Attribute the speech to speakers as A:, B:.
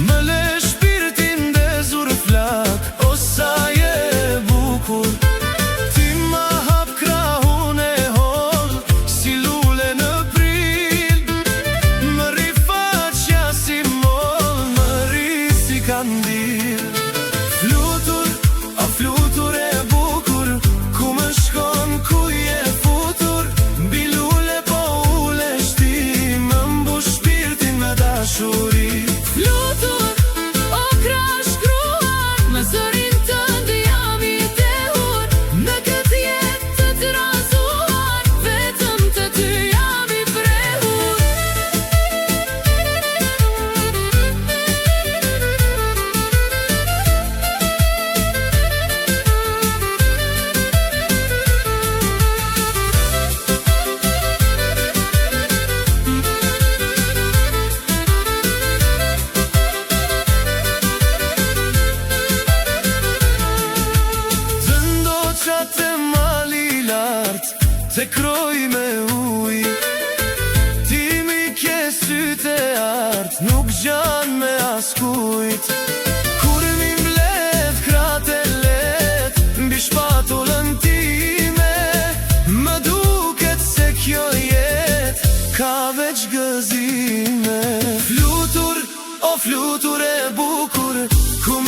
A: Më le shpirtin dezur flak, o sa je bukur. Ti ma hap krahun e hol, si lule në pril. Më ri faqja si mol, më ri si kandil. Flutur, o flutur e bukur, ku më shkon, ku je futur. Mbi lule po ulesh ti, më mbush shpirtin me dashuri.
B: Flutur, o krash kruar, me zërin tënd jam i tehur. Në këtë jetë të trazuar, vetëm të ty jam i prehur.
A: Të mali lart, të kroj me uj. Ti mi ke sytë e art, nuk gjan me askujt. Kur mi mbledh krat e let, mbi shpatullën time, më duket se kjo jet ka veç gëzime. Flutur, o flutur e bukur, ku